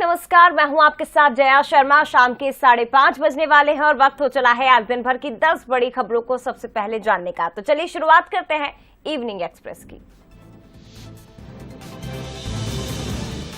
नमस्कार, मैं हूं आपके साथ जया शर्मा। शाम के 5:30 बजने वाले हैं और वक्त हो चला है आज दिन भर की 10 बड़ी खबरों को सबसे पहले जानने का। तो चलिए शुरुआत करते हैं इवनिंग एक्सप्रेस की।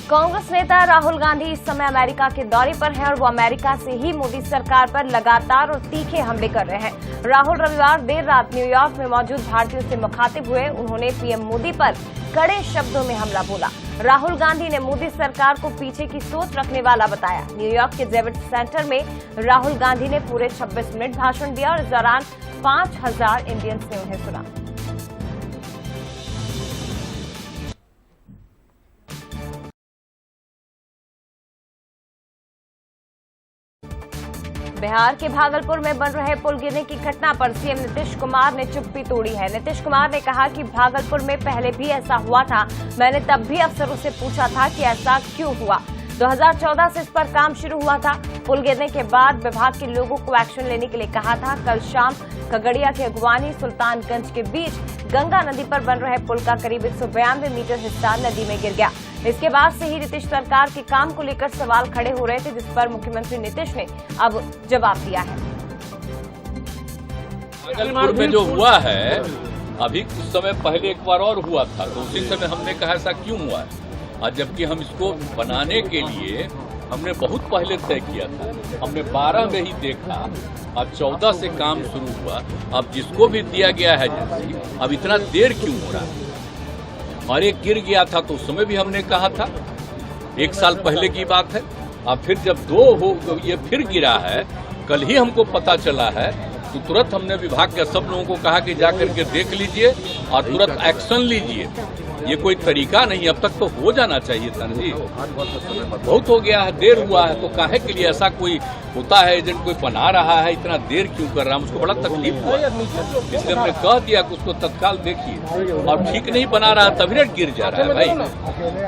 कांग्रेस नेता राहुल गांधी इस समय अमेरिका के दौरे पर हैं और वो अमेरिका से ही मोदी सरकार पर लगातार और तीखे हमले कर रहे हैं। राहुल रविवार देर रात न्यूयॉर्क में मौजूद भारतीयों से मुखातिब हुए। उन्होंने पीएम मोदी पर कड़े शब्दों में हमला बोला। राहुल गांधी ने मोदी सरकार को पीछे की सोच रखने वाला बताया। न्यूयॉर्क के जेविट सेंटर में राहुल गांधी ने पूरे 26 मिनट भाषण दिया और इस दौरान 5000 इंडियंस ने उन्हें सुना। बिहार के भागलपुर में बन रहे पुल गिरने की घटना पर सीएम नीतीश कुमार ने चुप्पी तोड़ी है। नीतीश कुमार ने कहा कि भागलपुर में पहले भी ऐसा हुआ था, मैंने तब भी अफसरों से पूछा था कि ऐसा क्यों हुआ। 2014 से इस पर काम शुरू हुआ था। पुल गिरने के बाद विभाग के लोगों को एक्शन लेने के लिए कहा था। कल शाम खगड़िया के अगवानी सुल्तानगंज के बीच गंगा नदी पर बन रहे पुल का करीब 192 मीटर हिस्सा नदी में गिर गया। इसके बाद से ही नीतीश सरकार के काम को लेकर सवाल खड़े हो रहे थे, जिस पर मुख्यमंत्री नीतीश ने अब जवाब दिया है। भागलपुर में जो हुआ है अभी कुछ समय पहले एक बार और हुआ था, तो उसी समय हमने कहा ऐसा क्यों हुआ है, और जबकि हम इसको बनाने के लिए हमने बहुत पहले तय किया था। हमने 12 में ही देखा, अब 14 से काम शुरू हुआ। अब जिसको भी दिया गया है एजेंसी, अब इतना देर क्यों हो रहा है। और एक गिर गया था तो उस समय भी हमने कहा था, 1 साल पहले की बात है। अब फिर जब 2 हो ये फिर गिरा है, कल ही हमको पता चला है, तो तुरंत हमने विभाग के सब लोगों को कहा कि जाकर के देख लीजिए और तुरंत एक्शन लीजिए। ये कोई तरीका नहीं, अब तक तो हो जाना चाहिए था जी। बहुत हो गया है, देर हुआ है, तो काहे के लिए ऐसा कोई होता है, एजेंट कोई बना रहा है, इतना देर क्यों कर रहा है। मुझको बड़ा तकलीफ हुआ, इसलिए हमने कह दिया कि उसको तत्काल देखिए। और ठीक नहीं बना रहा तभी रेट गिर जा रहा है भाई।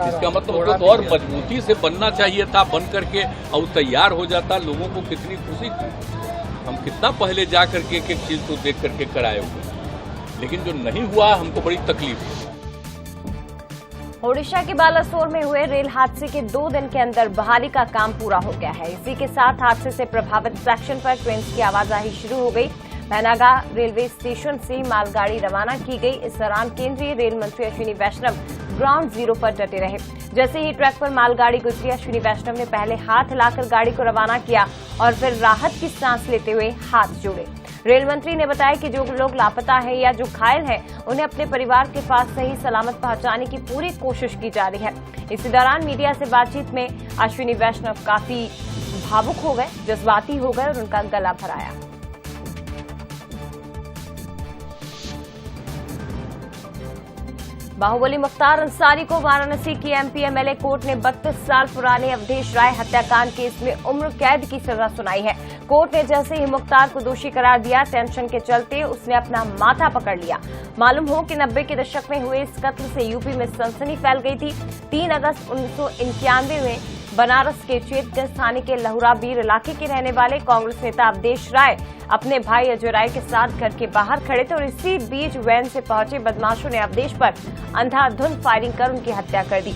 इसका मतलब उसको तो और मजबूती से बनना चाहिए था, बन करके और तैयार हो जाता। लोगों को कितनी खुशी थी, हम कितना पहले जा करके एक एक चीज को देख करके कराए हुए, लेकिन जो नहीं हुआ हमको बड़ी तकलीफ है। ओडिशा के बालासोर में हुए रेल हादसे के 2 दिन के अंदर बहाली का काम पूरा हो गया है। इसी के साथ हादसे से प्रभावित सेक्शन पर ट्रेन की आवाजाही शुरू हो गई। महनागा रेलवे स्टेशन से मालगाड़ी रवाना की गई। इस दौरान केंद्रीय रेल मंत्री अश्विनी वैष्णव ग्राउंड जीरो पर डटे रहे। जैसे ही ट्रैक पर मालगाड़ी गुजरी, अश्विनी वैष्णव ने पहले हाथ हिलाकर गाड़ी को रवाना किया और फिर राहत की सांस लेते हुए हाथ जोड़े। रेल मंत्री ने बताया कि जो लोग लापता हैं या जो घायल हैं, उन्हें अपने परिवार के पास सही सलामत पहुंचाने की पूरी कोशिश की जा रही है। इसी दौरान मीडिया से बातचीत में अश्विनी वैष्णव काफी भावुक हो गए, जज्बाती हो गए और उनका गला भराया। बाहुबली मुख्तार अंसारी को वाराणसी की एमपी एमएलए कोर्ट ने 32 साल पुराने अवधेश राय हत्याकांड केस में उम्र कैद की सजा सुनाई है। कोर्ट ने जैसे ही मुख्तार को दोषी करार दिया, टेंशन के चलते उसने अपना माथा पकड़ लिया। मालूम हो कि 90 के दशक में हुए इस कत्ल से यूपी में सनसनी फैल गई थी। 3 अगस्त 1991 में बनारस के चेतगंज थाने के लहुरा बीर इलाके के रहने वाले कांग्रेस नेता अवधेश राय अपने भाई अजय राय के साथ घर के बाहर खड़े थे और इसी बीच वैन से पहुंचे बदमाशों ने अवधेश पर अंधाधुंध फायरिंग कर उनकी हत्या कर दी।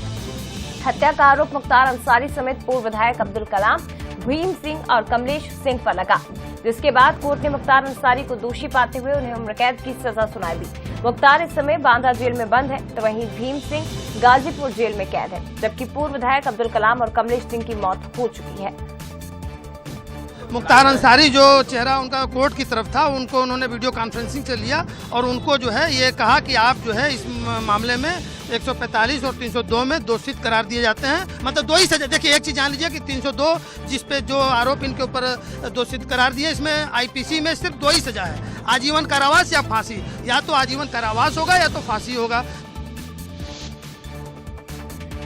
हत्या का आरोप मुख्तार अंसारी समेत पूर्व विधायक अब्दुल कलाम, भीम सिंह और कमलेश सिंह पर लगा, जिसके बाद कोर्ट ने मुख्तार अंसारी को दोषी पाते हुए उन्हें उम्र कैद की सजा सुना दी। मुख्तार इस समय बांदा जेल में बंद है, तो वहीं भीम सिंह गाजीपुर जेल में कैद है, जबकि पूर्व विधायक अब्दुल कलाम और कमलेश सिंह की मौत हो चुकी है। मुख्तार अंसारी जो चेहरा उनका कोर्ट की तरफ था, उनको उन्होंने वीडियो कॉन्फ्रेंसिंग से लिया और उनको जो है ये कहा कि आप जो है इस मामले में 145 और 302 में दोषित करार दिए जाते हैं। मतलब 2 ही सजा। देखिए, एक चीज़ जान लीजिए कि 302 जिस पे जो आरोप इनके ऊपर दोषित करार दिए, इसमें आईपीसी में सिर्फ 2 ही सजा है, आजीवन कारावास या फांसी। या तो आजीवन कारावास होगा या तो फांसी होगा।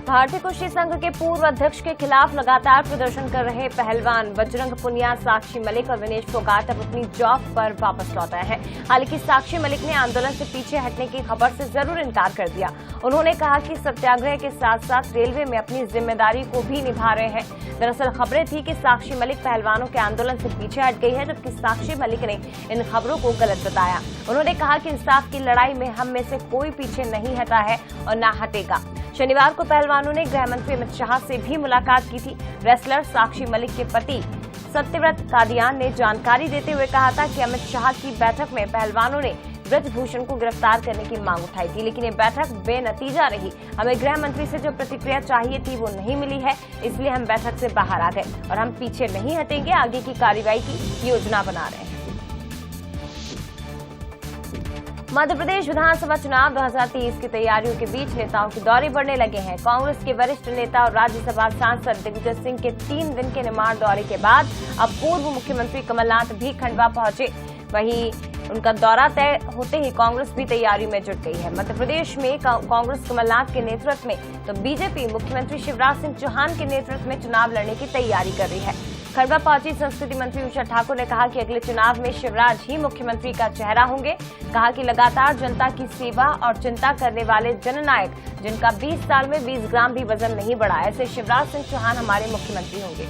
भारतीय कुश्ती संघ के पूर्व अध्यक्ष के खिलाफ लगातार प्रदर्शन कर रहे पहलवान बजरंग पुनिया, साक्षी मलिक और विनेश फोगाट अब अपनी जॉब पर वापस लौट आए हैं। हालांकि साक्षी मलिक ने आंदोलन से पीछे हटने की खबर से जरूर इनकार कर दिया। उन्होंने कहा कि सत्याग्रह के साथ साथ रेलवे में अपनी जिम्मेदारी को भी निभा रहे हैं। दरअसल खबरें थी कि साक्षी मलिक पहलवानों के आंदोलन से पीछे हट गई है, जबकि साक्षी मलिक ने इन खबरों को गलत बताया। उन्होंने कहा कि इंसाफ की लड़ाई में हम में से कोई पीछे नहीं हटा है और न हटेगा। शनिवार को पहलवानों ने गृह मंत्री अमित शाह से भी मुलाकात की थी। रेसलर साक्षी मलिक के पति सत्यव्रत कादियान ने जानकारी देते हुए कहा था कि अमित शाह की बैठक में पहलवानों ने ब्रजभूषण को गिरफ्तार करने की मांग उठाई थी, लेकिन ये बैठक बेनतीजा रही। हमें गृह मंत्री से जो प्रतिक्रिया चाहिए थी वो नहीं मिली है, इसलिए हम बैठक से बाहर आ गए और हम पीछे नहीं हटेंगे, आगे की कार्रवाई की योजना बना रहे हैं। मध्य प्रदेश विधानसभा चुनाव 2023 की तैयारियों के बीच नेताओं के दौरे बढ़ने लगे हैं। कांग्रेस के वरिष्ठ नेता और राज्यसभा सांसद दिग्विजय सिंह के 3 दिन के निमाड़ दौरे के बाद अब पूर्व मुख्यमंत्री कमलनाथ भी खंडवा पहुंचे। वहीं उनका दौरा तय होते ही कांग्रेस भी तैयारी में जुट गई है। मध्य प्रदेश में कांग्रेस कमलनाथ के नेतृत्व में तो बीजेपी मुख्यमंत्री शिवराज सिंह चौहान के नेतृत्व में चुनाव लड़ने की तैयारी कर रही है। खंडवा पहुंची संस्कृति मंत्री उषा ठाकुर ने कहा कि अगले चुनाव में शिवराज ही मुख्यमंत्री का चेहरा होंगे। कहा कि लगातार जनता की सेवा और चिंता करने वाले जननायक जिनका 20 साल में 20 ग्राम भी वजन नहीं बढ़ा, ऐसे शिवराज सिंह चौहान हमारे मुख्यमंत्री होंगे।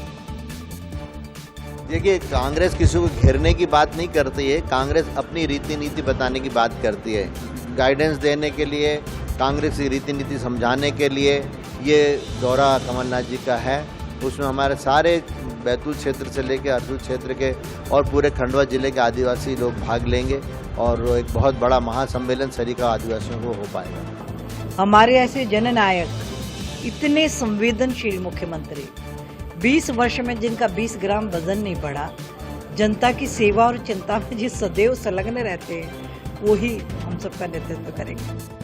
देखिए, कांग्रेस किसी को घेरने की बात नहीं करती है, कांग्रेस अपनी रीति नीति बताने की बात करती है। गाइडेंस देने के लिए, कांग्रेस की रीति नीति समझाने के लिए ये दौरा कमलनाथ जी का है। उसमें हमारे सारे बैतूल क्षेत्र से लेकर अर्जुन क्षेत्र के और पूरे खंडवा जिले के आदिवासी लोग भाग लेंगे और एक बहुत बड़ा महासम्मेलन सरीका आदिवासियों को हो पाएगा। हमारे ऐसे जननायक, इतने संवेदनशील मुख्यमंत्री, 20 वर्ष में जिनका 20 ग्राम वजन नहीं बढ़ा, जनता की सेवा और चिंता में जिस सदैव संलग्न रहते हैं, वो ही हम सबका नेतृत्व करेंगे।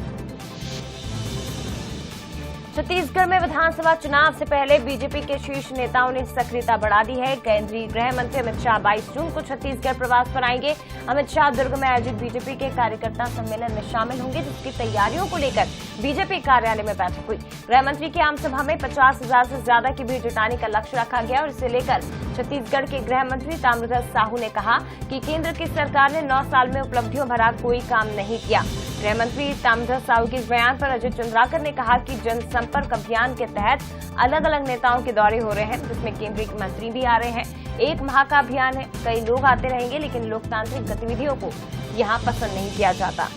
छत्तीसगढ़ में विधानसभा चुनाव से पहले बीजेपी के शीर्ष नेताओं ने सक्रियता बढ़ा दी है। केंद्रीय गृह मंत्री अमित शाह 22 जून को छत्तीसगढ़ प्रवास पर आएंगे। अमित शाह दुर्ग में आयोजित बीजेपी के कार्यकर्ता सम्मेलन में शामिल होंगे, जिसकी तैयारियों को लेकर बीजेपी कार्यालय में बैठक हुई। गृह मंत्री की आम सभा में 50,000 से ज्यादा की भीड़ जुटाने का लक्ष्य रखा गया और इसे लेकर छत्तीसगढ़ के गृह मंत्री ताम्रध्वज साहू ने कहा कि केंद्र की सरकार ने 9 साल में उपलब्धियों भरा कोई काम नहीं किया। गृह मंत्री ताम्रध्वज साहू के इस बयान पर अजय चंद्राकर ने कहा कि जनसंपर्क अभियान के तहत अलग अलग नेताओं के दौरे हो रहे हैं, जिसमें केंद्रीय मंत्री भी आ रहे हैं। 1 माह का अभियान है, कई लोग आते रहेंगे, लेकिन लोकतांत्रिक गतिविधियों को यहां पसंद नहीं किया जाता।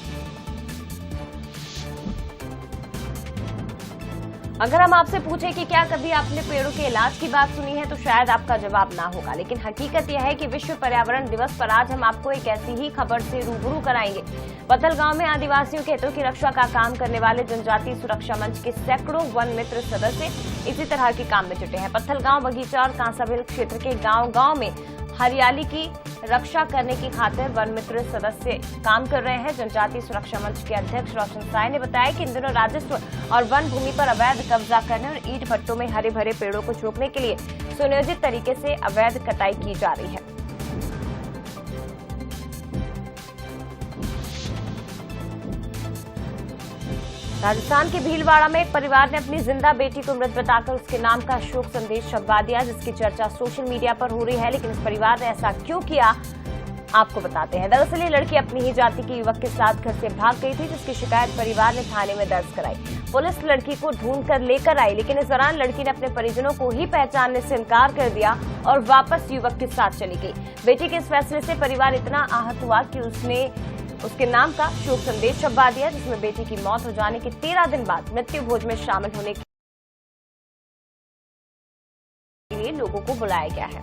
अगर हम आपसे पूछें कि क्या कभी आपने पेड़ों के इलाज की बात सुनी है, तो शायद आपका जवाब ना होगा, लेकिन हकीकत यह है कि विश्व पर्यावरण दिवस पर आज हम आपको एक ऐसी ही खबर से रूबरू कराएंगे। पत्थलगांव में आदिवासियों के हितों की रक्षा का काम करने वाले जनजातीय सुरक्षा मंच के सैकड़ों वन मित्र सदस्य इसी तरह के काम में जुटे हैं। पत्थलगांव, बगीचा और कांसाबिल क्षेत्र के गांव-गांव में हरियाली की रक्षा करने की खातिर वन मित्र सदस्य काम कर रहे हैं। जनजातीय सुरक्षा मंच के अध्यक्ष रोशन साय ने बताया कि इन दिनों राजस्व और वन भूमि पर अवैध कब्जा करने और ईंट भट्टों में हरे भरे पेड़ों को रोकने के लिए सुनियोजित तरीके से अवैध कटाई की जा रही है। राजस्थान के भीलवाड़ा में एक परिवार ने अपनी जिंदा बेटी को मृत बताकर उसके नाम का शोक संदेश छपवा दिया, जिसकी चर्चा सोशल मीडिया पर हो रही है। लेकिन इस परिवार ने ऐसा क्यों किया, आपको बताते हैं। दरअसल ये लड़की अपनी ही जाति के युवक के साथ घर से भाग गई थी, जिसकी शिकायत परिवार ने थाने में दर्ज कराई। पुलिस लड़की को ढूंढ कर लेकर आई, लेकिन इस दौरान लड़की ने अपने परिजनों को ही पहचानने से इनकार कर दिया और वापस युवक के साथ चली गई। बेटी के इस फैसले से परिवार इतना आहत हुआ कि उसने उसके नाम का शोक संदेश छपवा दिया, जिसमें बेटी की मौत हो जाने के 13 दिन बाद मृत्यु भोज में शामिल होने के लिए लोगों को बुलाया गया है।